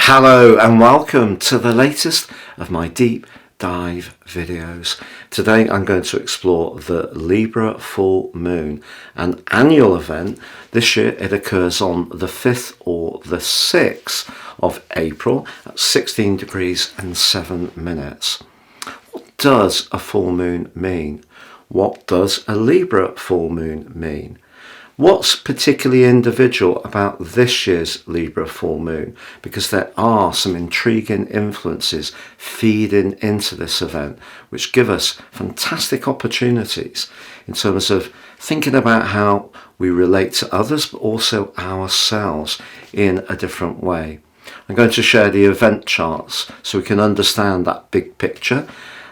Hello and welcome to the latest of my deep dive videos. Today I'm going to explore the Libra full moon, an annual event. This year it occurs on the 5th or the 6th of April at 16 degrees and 7 minutes. What does a full moon mean? What does a Libra full moon mean? What's particularly individual about this year's Libra full moon? Because there are some intriguing influences feeding into this event, which give us fantastic opportunities in terms of thinking about how we relate to others, but also ourselves in a different way. I'm going to share the event charts so we can understand that big picture,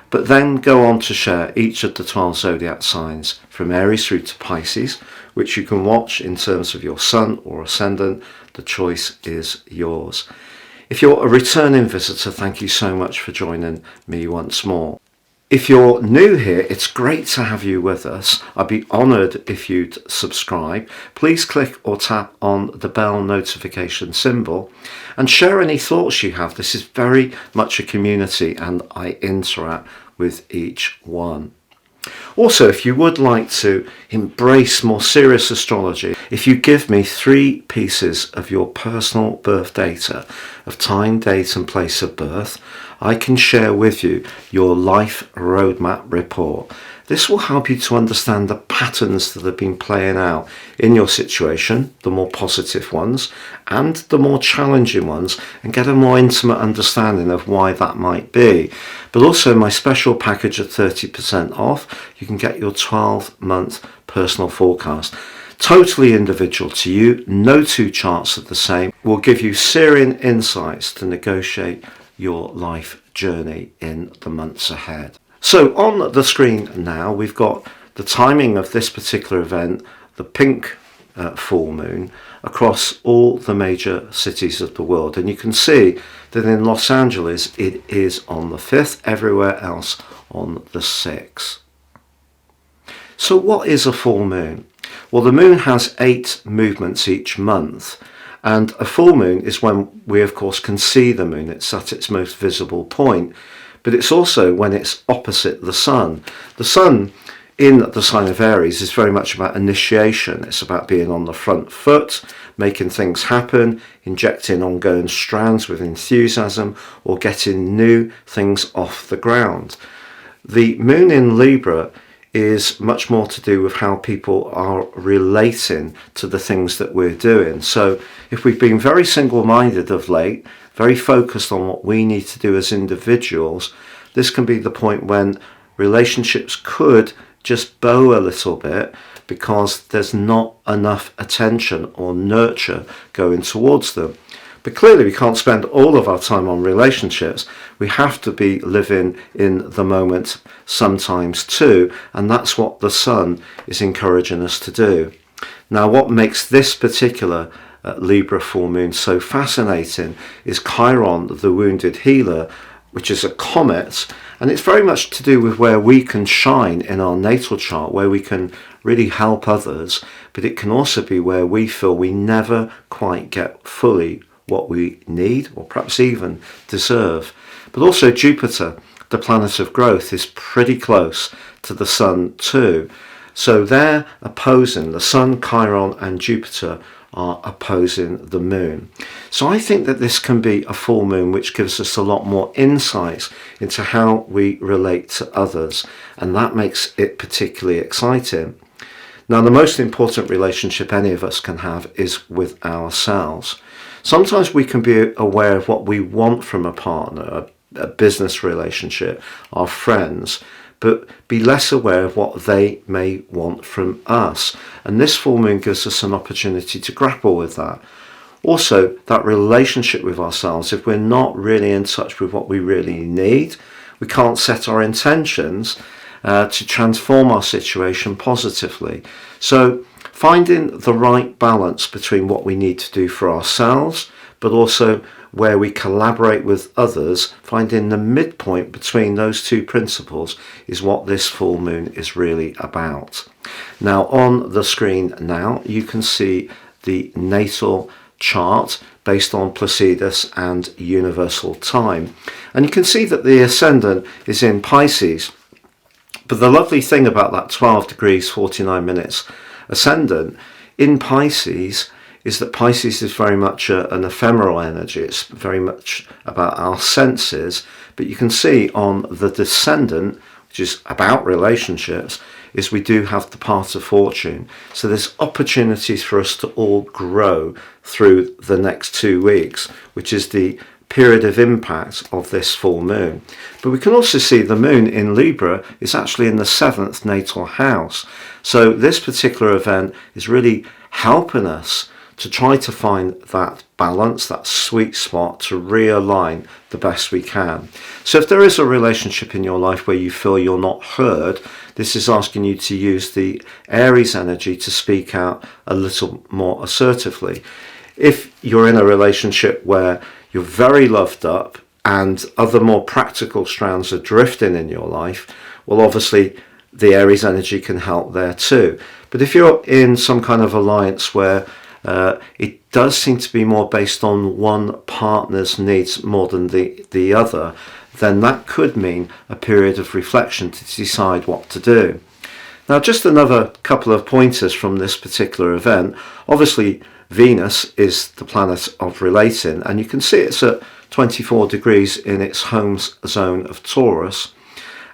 but then go on to share each of the 12 zodiac signs from Aries through to Pisces, which you can watch in terms of your sun or ascendant. The choice is yours. If you're a returning visitor, thank you so much for joining me once more. If you're new here, it's great to have you with us. I'd be honoured if you'd subscribe. Please click or tap on the bell notification symbol and share any thoughts you have. This is very much a community and I interact with each one. Also, if you would like to embrace more serious astrology, if you give me 3 pieces of your personal birth data of time, date and place of birth, I can share with you your life roadmap report. This will help you to understand the patterns that have been playing out in your situation, the more positive ones and the more challenging ones, and get a more intimate understanding of why that might be. But also my special package at 30% off, you can get your 12-month personal forecast. Totally individual to you, no 2 charts are the same, will give you searing insights to negotiate your life journey in the months ahead. So on the screen now, we've got the timing of this particular event, the pink full moon, across all the major cities of the world. And you can see that in Los Angeles, it is on the 5th, everywhere else on the 6th. So what is a full moon? Well, the moon has 8 movements each month. And a full moon is when we, of course, can see the moon. It's at its most visible point. But it's also when it's opposite the sun. The sun in the sign of Aries is very much about initiation. It's about being on the front foot, making things happen, injecting ongoing strands with enthusiasm, or getting new things off the ground. The moon in Libra is much more to do with how people are relating to the things that we're doing. So if we've been very single-minded of late, very focused on what we need to do as individuals, this can be the point when relationships could just bow a little bit because there's not enough attention or nurture going towards them. But clearly we can't spend all of our time on relationships. We have to be living in the moment sometimes too, and that's what the sun is encouraging us to do. Now, what makes this particular Libra full moon so fascinating is Chiron, the wounded healer, which is a comet, and it's very much to do with where we can shine in our natal chart, where we can really help others, but it can also be where we feel we never quite get fully what we need or perhaps even deserve. But also Jupiter, the planet of growth, is pretty close to the sun too. So they're opposing, the sun, Chiron and Jupiter are opposing the moon. So I think that this can be a full moon which gives us a lot more insights into how we relate to others, and that makes it particularly exciting. Now, the most important relationship any of us can have is with ourselves. Sometimes we can be aware of what we want from a partner, a business relationship, our friends, but be less aware of what they may want from us. And this full moon gives us an opportunity to grapple with that. Also, that relationship with ourselves, if we're not really in touch with what we really need, we can't set our intentions to transform our situation positively. So finding the right balance between what we need to do for ourselves, but also where we collaborate with others, finding the midpoint between those 2 principles is what this full moon is really about. Now, on the screen now, you can see the natal chart based on Placidus and universal time. And you can see that the ascendant is in Pisces. But the lovely thing about that 12 degrees 49 minutes ascendant in Pisces is that Pisces is very much an ephemeral energy. It's very much about our senses. But you can see on the descendant, which is about relationships, is we do have the path of fortune. So there's opportunities for us to all grow through the next 2 weeks, which is the period of impact of this full moon. But we can also see the moon in Libra is actually in the 7th natal house. So this particular event is really helping us to try to find that balance, that sweet spot, to realign the best we can. So if there is a relationship in your life where you feel you're not heard, this is asking you to use the Aries energy to speak out a little more assertively. If you're in a relationship where you're very loved up and other more practical strands are drifting in your life, well, obviously the Aries energy can help there too. But if you're in some kind of alliance where it does seem to be more based on one partner's needs more than the other, then that could mean a period of reflection to decide what to do. Now, just another couple of pointers from this particular event. Obviously, Venus is the planet of relating, and you can see it's at 24 degrees in its home zone of Taurus,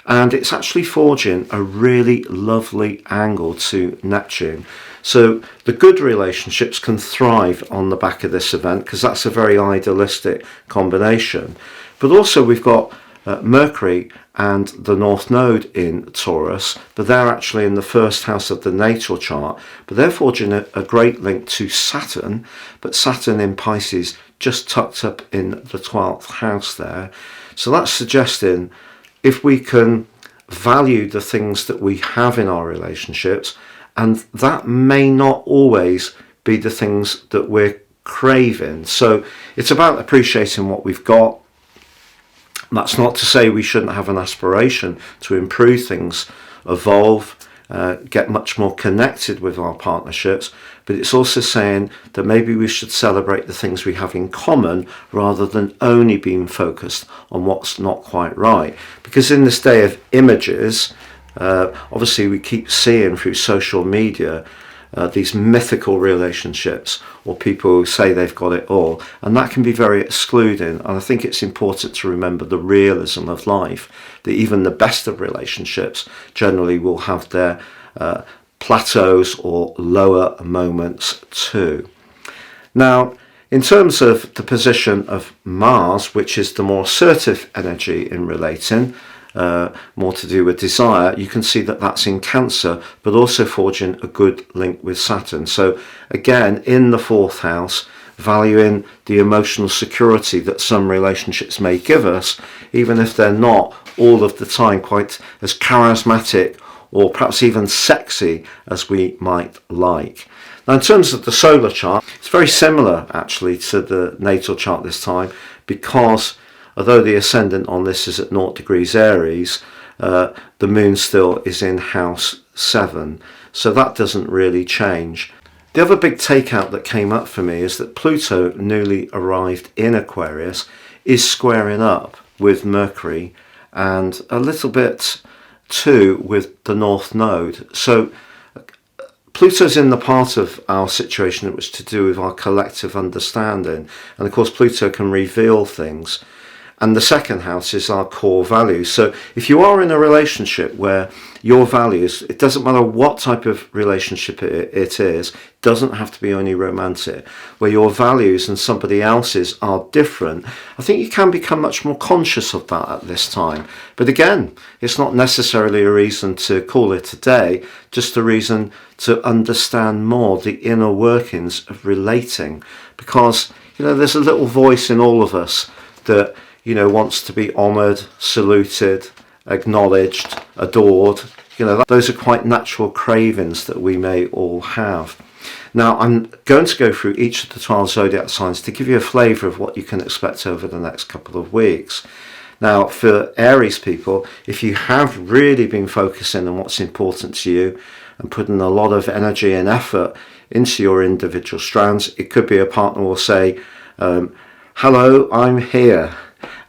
and it's actually forging a really lovely angle to Neptune. So the good relationships can thrive on the back of this event because that's a very idealistic combination. But also we've got Mercury and the North Node in Taurus, but they're actually in the first house of the natal chart, but they're forging a great link to Saturn, but Saturn in Pisces just tucked up in the 12th house there. So that's suggesting if we can value the things that we have in our relationships, and that may not always be the things that we're craving. So it's about appreciating what we've got. That's not to say we shouldn't have an aspiration to improve things, evolve, get much more connected with our partnerships, but it's also saying that maybe we should celebrate the things we have in common rather than only being focused on what's not quite right. Because in this day of images, obviously we keep seeing through social media these mythical relationships or people who say they've got it all, and that can be very excluding. And I think it's important to remember the realism of life, that even the best of relationships generally will have their plateaus or lower moments too. Now, in terms of the position of Mars, which is the more assertive energy in relating, more to do with desire, you can see that that's in Cancer, but also forging a good link with Saturn. So again, in the 4th house, valuing the emotional security that some relationships may give us, even if they're not all of the time quite as charismatic or perhaps even sexy as we might like. Now, in terms of the solar chart, it's very similar actually to the natal chart this time, because although the ascendant on this is at 0 degrees Aries, the moon still is in house 7, so that doesn't really change. The other big takeout that came up for me is that Pluto, newly arrived in Aquarius, is squaring up with Mercury and a little bit too with the North Node. So Pluto's in the part of our situation that was to do with our collective understanding, and of course Pluto can reveal things. And the 2nd house is our core values. So if you are in a relationship where your values, it doesn't matter what type of relationship it is, it doesn't have to be only romantic, where your values and somebody else's are different, I think you can become much more conscious of that at this time. But again, it's not necessarily a reason to call it a day, just a reason to understand more the inner workings of relating. Because, there's a little voice in all of us that wants to be honoured, saluted, acknowledged, adored. Those are quite natural cravings that we may all have. Now, I'm going to go through each of the 12 zodiac signs to give you a flavour of what you can expect over the next couple of weeks. Now, for Aries people, if you have really been focusing on what's important to you and putting a lot of energy and effort into your individual strands. It could be a partner will say, hello, I'm here.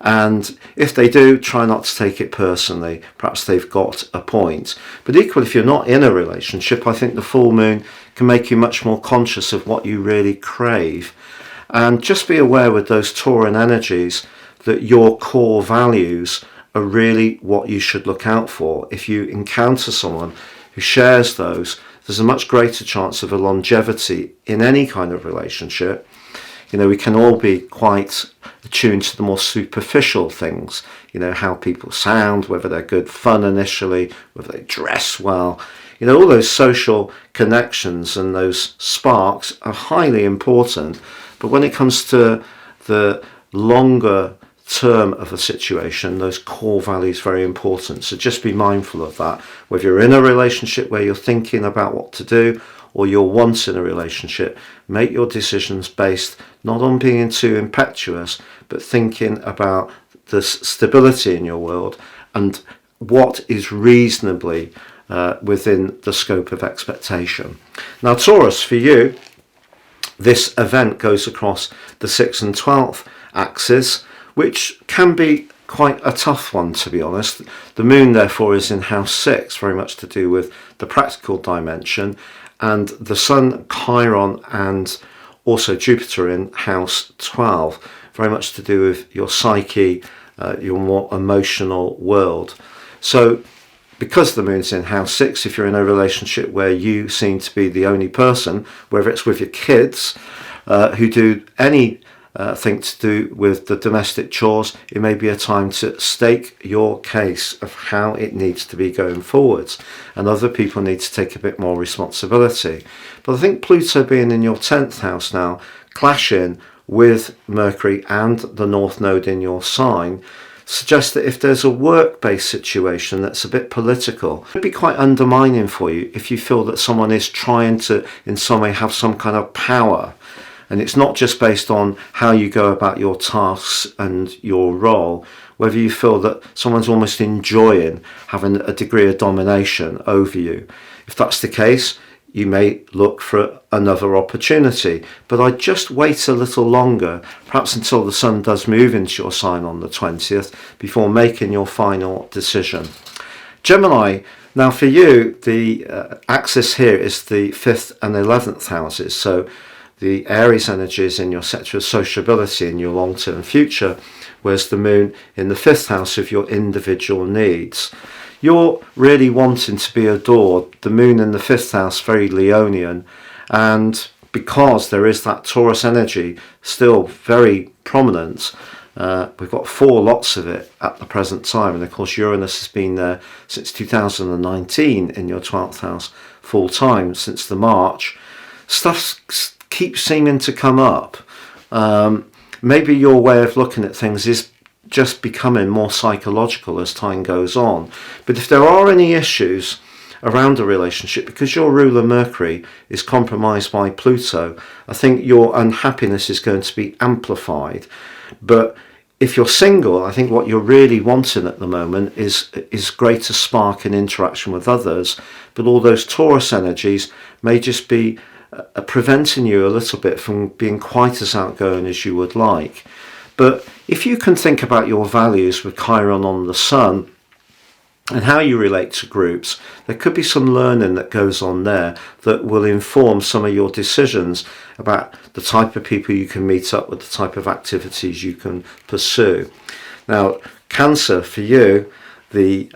And if they do, try not to take it personally. Perhaps they've got a point. But equally, if you're not in a relationship, I think the full moon can make you much more conscious of what you really crave. And just be aware with those Tauran energies that your core values are really what you should look out for. If you encounter someone who shares those, there's a much greater chance of a longevity in any kind of relationship. You know, we can all be quite attuned to the more superficial things, you know, how people sound, whether they're good fun initially, whether they dress well. You know, all those social connections and those sparks are highly important. But when it comes to the longer term of a situation, those core values are very important. So just be mindful of that. Whether you're in a relationship where you're thinking about what to do, or you're once in a relationship, make your decisions based not on being too impetuous, but thinking about the stability in your world and what is reasonably within the scope of expectation. Now, Taurus, for you, this event goes across the 6th and 12th axis, which can be quite a tough one, to be honest. The moon, therefore, is in house 6, very much to do with the practical dimension, and the sun, Chiron, and also Jupiter in house 12, very much to do with your psyche, your more emotional world. So because the moon's in house 6, if you're in a relationship where you seem to be the only person, whether it's with your kids who do anything to do with the domestic chores, it may be a time to stake your case of how it needs to be going forwards, and other people need to take a bit more responsibility. But I think Pluto being in your 10th house now, clashing with Mercury and the North Node in your sign, suggests that if there's a work-based situation that's a bit political, it would be quite undermining for you if you feel that someone is trying to in some way have some kind of power. And it's not just based on how you go about your tasks and your role, whether you feel that someone's almost enjoying having a degree of domination over you. If that's the case, you may look for another opportunity. But I'd just wait a little longer, perhaps until the sun does move into your sign on the 20th, before making your final decision. Gemini, now for you, the axis here is the 5th and 11th houses. So the Aries energy is in your sector of sociability in your long-term future, whereas the moon in the 5th house of your individual needs. You're really wanting to be adored. The moon in the 5th house, very Leonian, and because there is that Taurus energy still very prominent, we've got 4 lots of it at the present time, and of course Uranus has been there since 2019 in your 12th house full time, since the March. Stuff keeps seeming to come up. Maybe your way of looking at things is just becoming more psychological as time goes on. But if there are any issues around a relationship, because your ruler Mercury is compromised by Pluto, I think your unhappiness is going to be amplified. But if you're single, I think what you're really wanting at the moment is greater spark and interaction with others. But all those Taurus energies may just be preventing you a little bit from being quite as outgoing as you would like. But if you can think about your values with Chiron on the sun and how you relate to groups, there could be some learning that goes on there that will inform some of your decisions about the type of people you can meet up with, the type of activities you can pursue. Now, Cancer, for you, the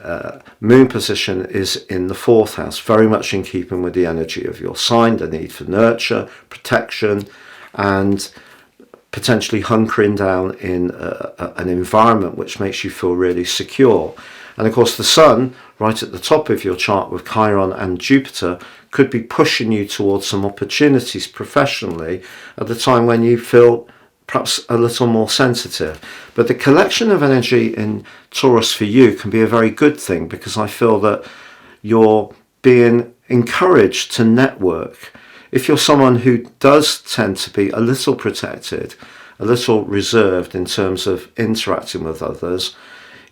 moon position is in the 4th house, very much in keeping with the energy of your sign, the need for nurture, protection, and potentially hunkering down in an environment which makes you feel really secure. And of course the sun, right at the top of your chart with Chiron and Jupiter, could be pushing you towards some opportunities professionally at the time when you feel perhaps a little more sensitive. But the collection of energy in Taurus for you can be a very good thing, because I feel that you're being encouraged to network. If you're someone who does tend to be a little protected, a little reserved in terms of interacting with others,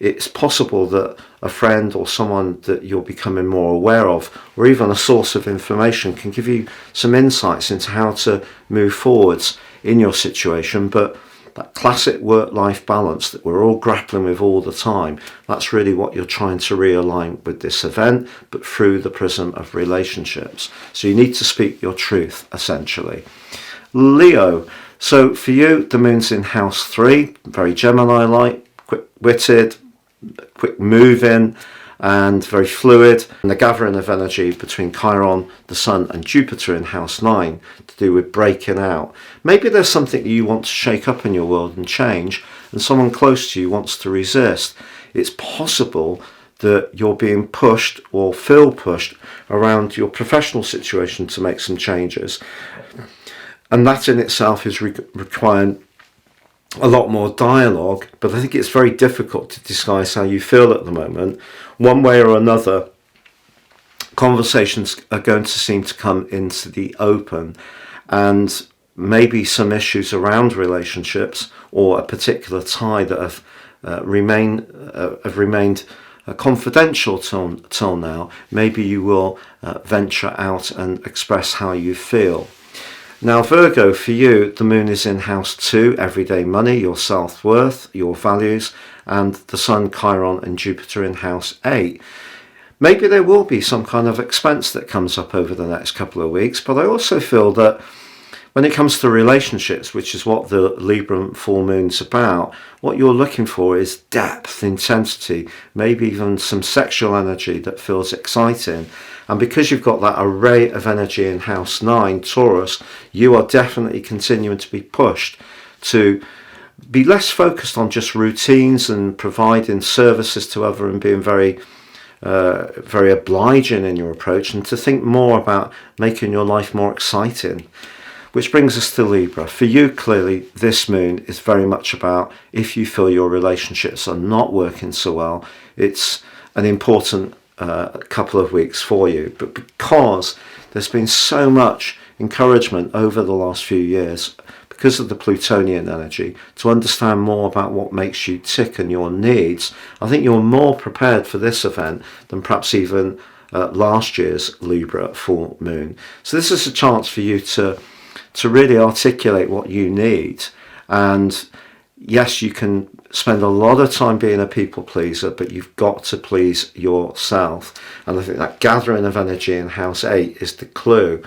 it's possible that a friend or someone that you're becoming more aware of, or even a source of information, can give you some insights into how to move forwards in your situation. But that classic work-life balance that we're all grappling with all the time, that's really what you're trying to realign with this event, but through the prism of relationships. So you need to speak your truth, essentially. Leo. So for you, the moon's in house 3, very Gemini-like, quick-witted, quick-moving, and very fluid. And the gathering of energy between Chiron, the Sun, and Jupiter in house 9 to do with breaking out. Maybe there's something that you want to shake up in your world and change, and someone close to you wants to resist. It's possible that you're being pushed or feel pushed around your professional situation to make some changes. And that in itself is requiring a lot more dialogue, but I think it's very difficult to disguise how you feel at the moment. One way or another, conversations are going to seem to come into the open, and maybe some issues around relationships or a particular tie that have remained confidential till now. Maybe you will venture out and express how you feel. Now, Virgo, for you, the moon is in house 2, everyday money, your self-worth, your values, and the Sun, Chiron, and Jupiter in house 8. Maybe there will be some kind of expense that comes up over the next couple of weeks, but I also feel that when it comes to relationships, which is what the Libra full moon's about, what you're looking for is depth, intensity, maybe even some sexual energy that feels exciting. And because you've got that array of energy in house 9, Taurus, you are definitely continuing to be pushed to be less focused on just routines and providing services to others and being very obliging in your approach, and to think more about making your life more exciting. Which brings us to Libra. For you, clearly, this moon is very much about if you feel your relationships are not working so well, it's an important couple of weeks for you. But because there's been so much encouragement over the last few years, because of the Plutonian energy, to understand more about what makes you tick and your needs, I think you're more prepared for this event than perhaps even last year's Libra full moon. So this is a chance for you to really articulate what you need. And yes, you can spend a lot of time being a people pleaser, but you've got to please yourself. And I think that gathering of energy in house 8 is the clue.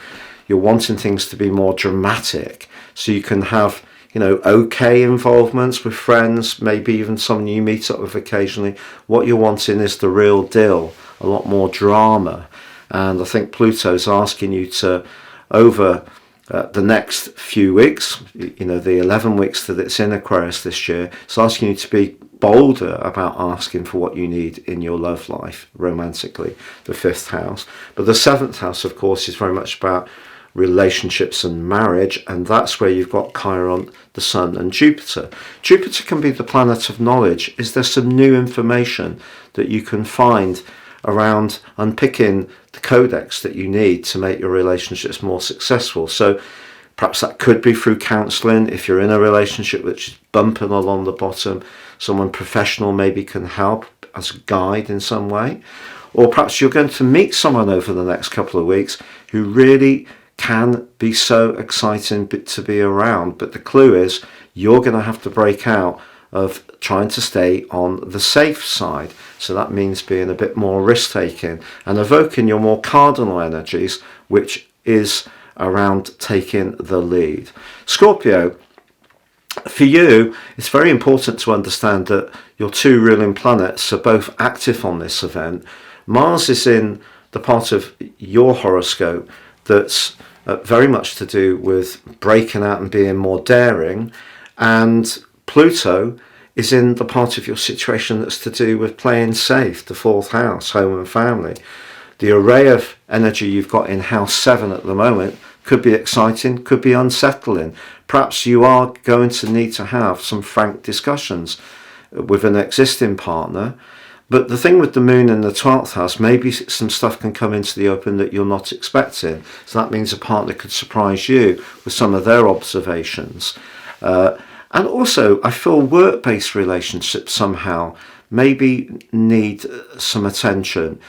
You're wanting things to be more dramatic, so you can have, okay involvements with friends, maybe even someone you meet up with occasionally. What you're wanting is the real deal, a lot more drama. And I think Pluto's asking you to, over the next few weeks, the 11 weeks that it's in Aquarius this year, it's asking you to be bolder about asking for what you need in your love life, romantically, the 5th house. But the 7th house, of course, is very much about relationships and marriage, and that's where you've got Chiron, the Sun, and Jupiter. Jupiter can be the planet of knowledge. Is there some new information that you can find around unpicking the codex that you need to make your relationships more successful? So perhaps that could be through counselling. If you're in a relationship which is bumping along the bottom, someone professional maybe can help as a guide in some way. Or perhaps you're going to meet someone over the next couple of weeks who really can be so exciting to be around. But the clue is you're going to have to break out of trying to stay on the safe side. So that means being a bit more risk-taking and evoking your more cardinal energies, which is around taking the lead. Scorpio, for you, it's very important to understand that your 2 ruling planets are both active on this event. Mars is in the part of your horoscope that's very much to do with breaking out and being more daring, and Pluto is in the part of your situation that's to do with playing safe, the 4th house, home and family. The array of energy you've got in house 7 at the moment could be exciting, could be unsettling. Perhaps you are going to need to have some frank discussions with an existing partner. But the thing with the moon in the 12th house, maybe some stuff can come into the open that you're not expecting. So that means a partner could surprise you with some of their observations. And also, I feel work-based relationships somehow maybe need some attention.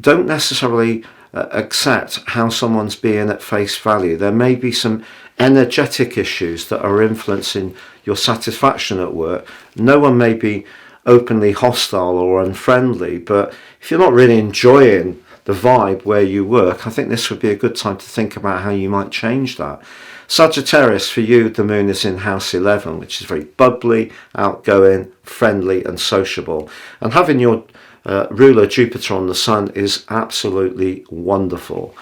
Don't necessarily accept how someone's being at face value. There may be some energetic issues that are influencing your satisfaction at work. No one may be openly hostile or unfriendly, but if you're not really enjoying the vibe where you work, I think this would be a good time to think about how you might change that. Sagittarius, for you, the moon is in house 11, which is very bubbly, outgoing, friendly and sociable. And having your ruler Jupiter on the sun is absolutely wonderful.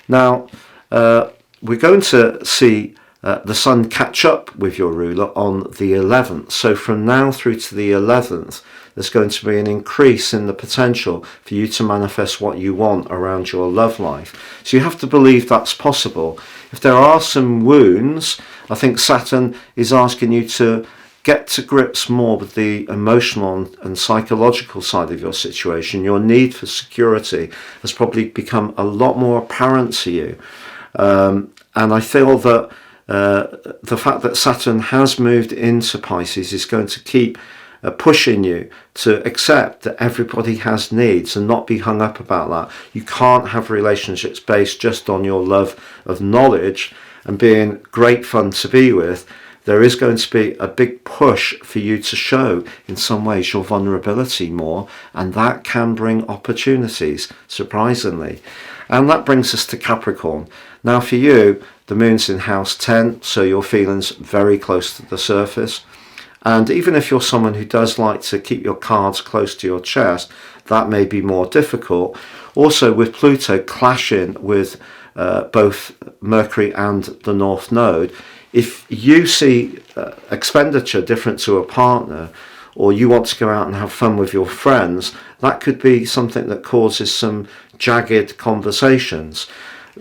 Now, we're going to see the sun catch up with your ruler on the 11th. So from now through to the 11th, there's going to be an increase in the potential for you to manifest what you want around your love life. So you have to believe that's possible. If there are some wounds, I think Saturn is asking you to get to grips more with the emotional and psychological side of your situation. Your need for security has probably become a lot more apparent to you. And I feel that the fact that Saturn has moved into Pisces is going to keep pushing you to accept that everybody has needs and not be hung up about that. You can't have relationships based just on your love of knowledge and being great fun to be with. There is going to be a big push for you to show in some ways your vulnerability more, and that can bring opportunities, surprisingly. And that brings us to Capricorn. Now for you, the moon's in house 10, so your feelings very close to the surface. And even if you're someone who does like to keep your cards close to your chest, that may be more difficult. Also, with Pluto clashing with both Mercury and the North Node, if you see expenditure different to a partner, or you want to go out and have fun with your friends, that could be something that causes some jagged conversations.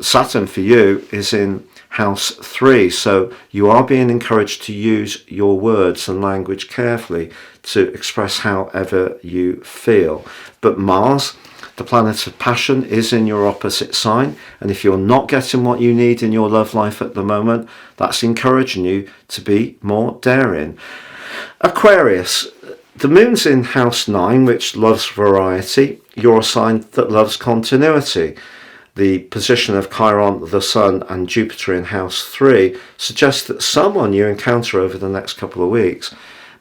Saturn for you is in house 3, so you are being encouraged to use your words and language carefully to express however you feel. But Mars, the planet of passion, is in your opposite sign, and if you're not getting what you need in your love life at the moment, that's encouraging you to be more daring. Aquarius, the moon's in house 9, which loves variety. You're a sign that loves continuity. The position of Chiron, the Sun and Jupiter in house 3 suggests that someone you encounter over the next couple of weeks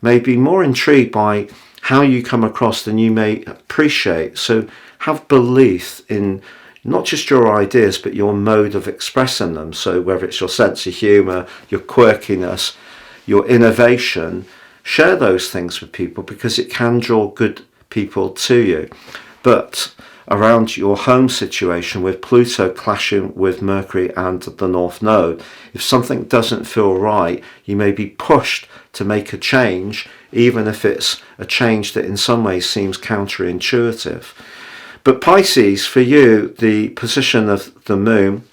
may be more intrigued by how you come across than you may appreciate. So have belief in not just your ideas, but your mode of expressing them. So whether it's your sense of humour, your quirkiness, your innovation, share those things with people because it can draw good people to you. But around your home situation with Pluto clashing with Mercury and the North Node, if something doesn't feel right, you may be pushed to make a change, even if it's a change that in some ways seems counterintuitive. But Pisces, for you, the position of the moon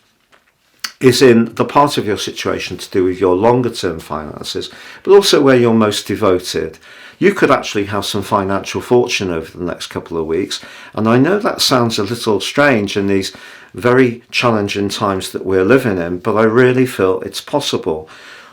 is in the part of your situation to do with your longer term finances, but also where you're most devoted. You could actually have some financial fortune over the next couple of weeks. And I know that sounds a little strange in these very challenging times that we're living in, but I really feel it's possible.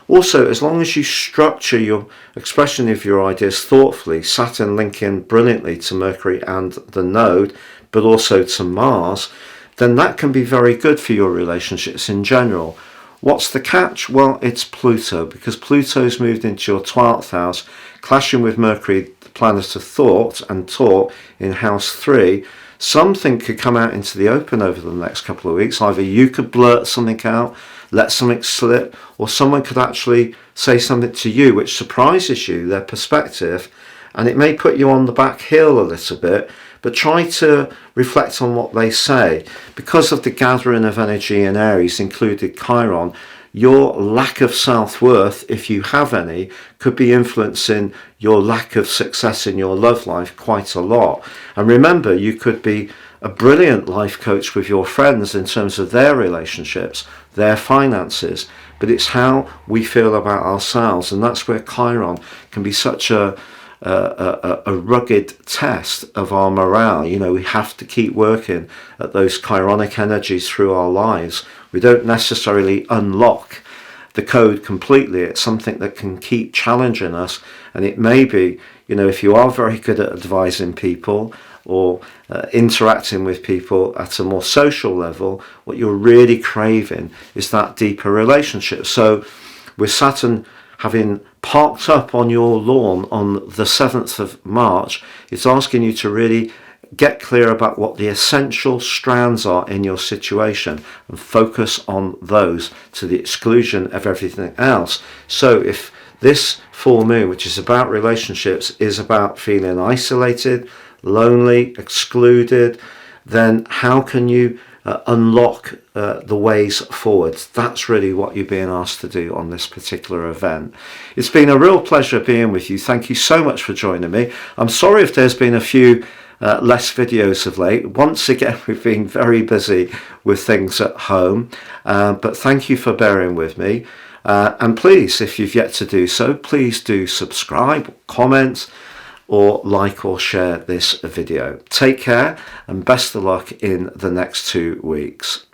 Also, as long as you structure your expression of your ideas thoughtfully, Saturn linking brilliantly to Mercury and the Node, but also to Mars, then that can be very good for your relationships in general. What's the catch? Well, it's Pluto, because Pluto's moved into your 12th house, clashing with Mercury, the planet of thought and talk, in house 3. Something could come out into the open over the next couple of weeks. Either you could blurt something out, let something slip, or someone could actually say something to you which surprises you, their perspective, and it may put you on the back heel a little bit, but try to reflect on what they say. Because of the gathering of energy in Aries, included Chiron, your lack of self-worth, if you have any, could be influencing your lack of success in your love life quite a lot. And remember, you could be a brilliant life coach with your friends in terms of their relationships, their finances, but it's how we feel about ourselves, and that's where Chiron can be such a rugged test of our morale. You know, we have to keep working at those chironic energies through our lives. We don't necessarily unlock the code completely. It's something that can keep challenging us, and it may be, you know, if you are very good at advising people or interacting with people at a more social level, what you're really craving is that deeper relationship. So with Saturn having parked up on your lawn on the 7th of March, it's asking you to really get clear about what the essential strands are in your situation and focus on those to the exclusion of everything else. So if this full moon, which is about relationships, is about feeling isolated, lonely, excluded, then how can you unlock the ways forward? That's really what you're being asked to do on this particular event. It's been a real pleasure being with you. Thank you so much for joining me. I'm sorry if there's been a few less videos of late. Once again, we've been very busy with things at home, but thank you for bearing with me. And please, if you've yet to do so, please do subscribe, comment, or like or share this video. Take care and best of luck in the next 2 weeks.